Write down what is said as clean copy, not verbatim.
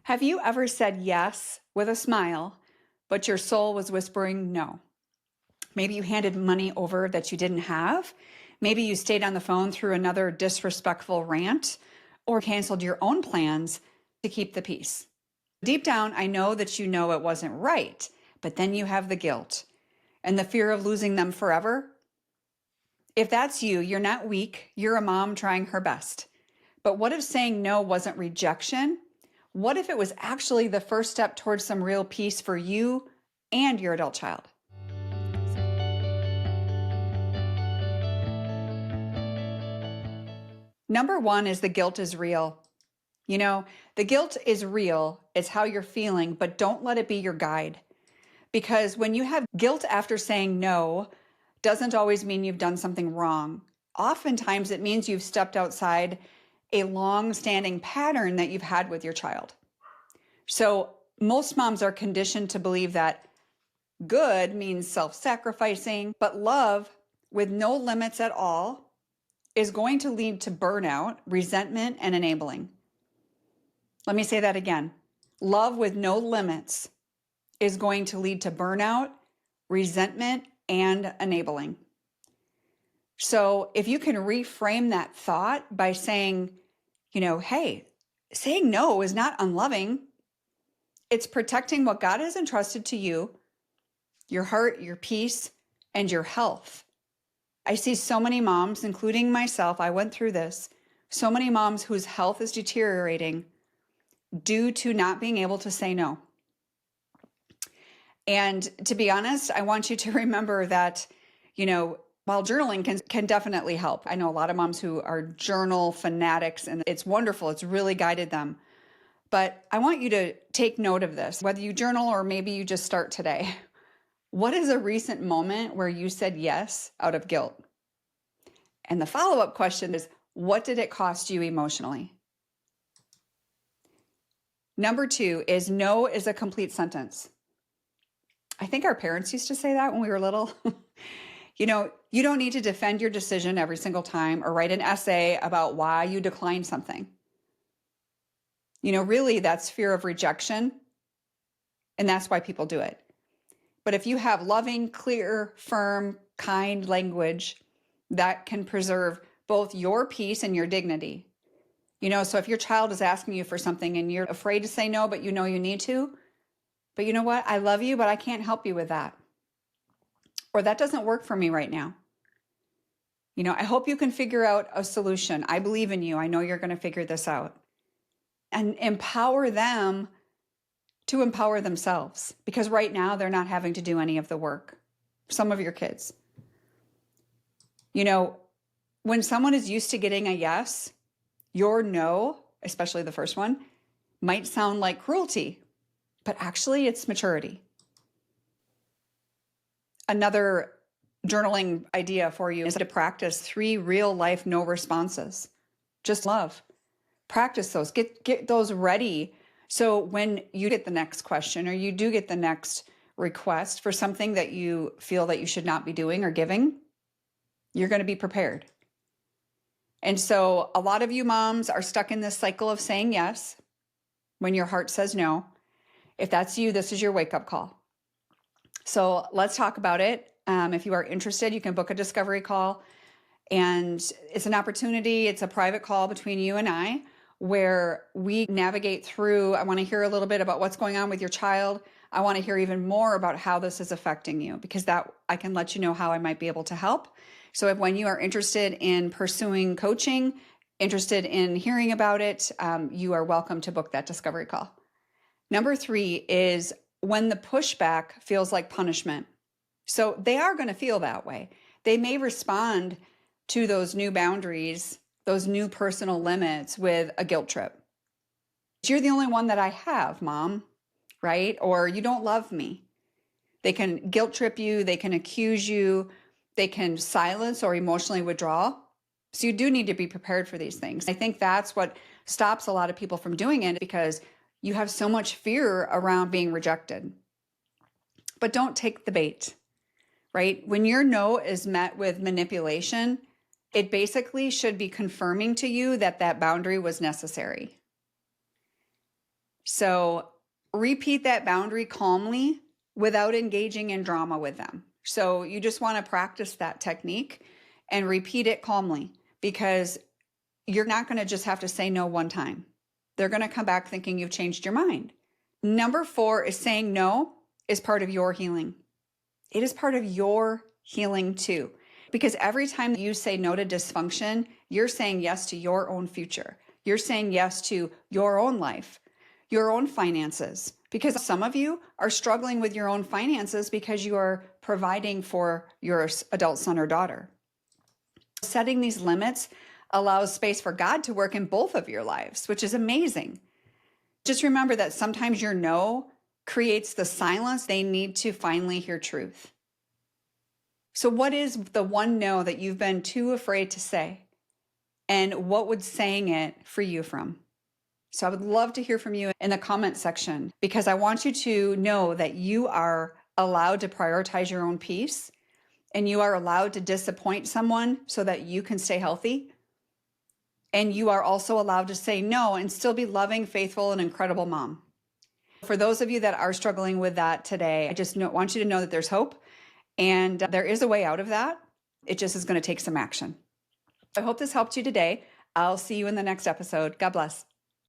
Have you ever said yes with a smile, but your soul was whispering no? Maybe you handed money over that you didn't have. Maybe you stayed on the phone through another disrespectful rant or canceled your own plans to keep the peace. Deep down, I know that you know it wasn't right, but then you have the guilt and the fear of losing them forever. If that's you, you're not weak. You're a mom trying her best. But what if saying no wasn't rejection? What if it was actually the first step towards some real peace for you and your adult child? Number one is the guilt is real. You know, the guilt is real. It's how you're feeling, but don't let it be your guide. Because when you have guilt after saying no, doesn't always mean you've done something wrong. Oftentimes, it means you've stepped outside a long-standing pattern that you've had with your child. So most moms are conditioned to believe that good means self-sacrificing, but love with no limits at all is going to lead to burnout, resentment, and enabling. Let me say that again. Love with no limits is going to lead to burnout, resentment, and enabling. So if you can reframe that thought by saying, hey, saying no is not unloving. It's protecting what God has entrusted to you, your heart, your peace, and your health. I see so many moms, including myself, I went through this, so many moms whose health is deteriorating due to not being able to say no. And to be honest, I want you to remember that, while journaling can definitely help. I know a lot of moms who are journal fanatics, and it's wonderful. It's really guided them. But I want you to take note of this, whether you journal or maybe you just start today. What is a recent moment where you said yes out of guilt? And the follow-up question is, what did it cost you emotionally? Number two is no is a complete sentence. I think our parents used to say that when we were little. You don't need to defend your decision every single time or write an essay about why you declined something. Really, that's fear of rejection. And that's why people do it. But if you have loving, clear, firm, kind language that can preserve both your peace and your dignity. So if your child is asking you for something and you're afraid to say no, but you know you need to, but you know what? I love you, but I can't help you with that. Or that doesn't work for me right now. I hope you can figure out a solution. I believe in you. I know you're going to figure this out. And empower them to empower themselves, because right now they're not having to do any of the work. Some of your kids. When someone is used to getting a yes, your no, especially the first one, might sound like cruelty, but actually it's maturity. Another journaling idea for you is to practice 3 real life no responses. Just love. Practice those. Get those ready. So when you get the next question or you do get the next request for something that you feel that you should not be doing or giving, you're going to be prepared. And so a lot of you moms are stuck in this cycle of saying yes when your heart says no. If that's you, this is your wake-up call. So let's talk about it. If you are interested, you can book a discovery call. And it's an opportunity. It's a private call between you and I where we navigate through. I want to hear a little bit about what's going on with your child. I want to hear even more about how this is affecting you, because that I can let you know how I might be able to help. So if when you are interested in pursuing coaching, interested in hearing about it, you are welcome to book that discovery call. Number 3 is when the pushback feels like punishment. So they are going to feel that way. They may respond to those new boundaries, those new personal limits with a guilt trip. You're the only one that I have, Mom, right? Or you don't love me. They can guilt trip you. They can accuse you. They can silence or emotionally withdraw. So you do need to be prepared for these things. I think that's what stops a lot of people from doing it, because you have so much fear around being rejected. But don't take the bait, right? When your no is met with manipulation, it basically should be confirming to you that that boundary was necessary. So repeat that boundary calmly without engaging in drama with them. So you just want to practice that technique and repeat it calmly, because you're not going to just have to say no one time. They're going to come back thinking you've changed your mind. Number 4 is saying no is part of your healing. It is part of your healing too. Because every time you say no to dysfunction, you're saying yes to your own future. You're saying yes to your own life, your own finances. Because some of you are struggling with your own finances because you are providing for your adult son or daughter. Setting these limits allows space for God to work in both of your lives, which is amazing. Just remember that sometimes your no creates the silence they need to finally hear truth. So what is the one no that you've been too afraid to say? And what would saying it free you from? So I would love to hear from you in the comment section, because I want you to know that you are allowed to prioritize your own peace, and you are allowed to disappoint someone so that you can stay healthy. And you are also allowed to say no and still be loving, faithful, and incredible mom. For those of you that are struggling with that today, I just want you to know that there's hope, and there is a way out of that. It just is going to take some action. I hope this helped you today. I'll see you in the next episode. God bless.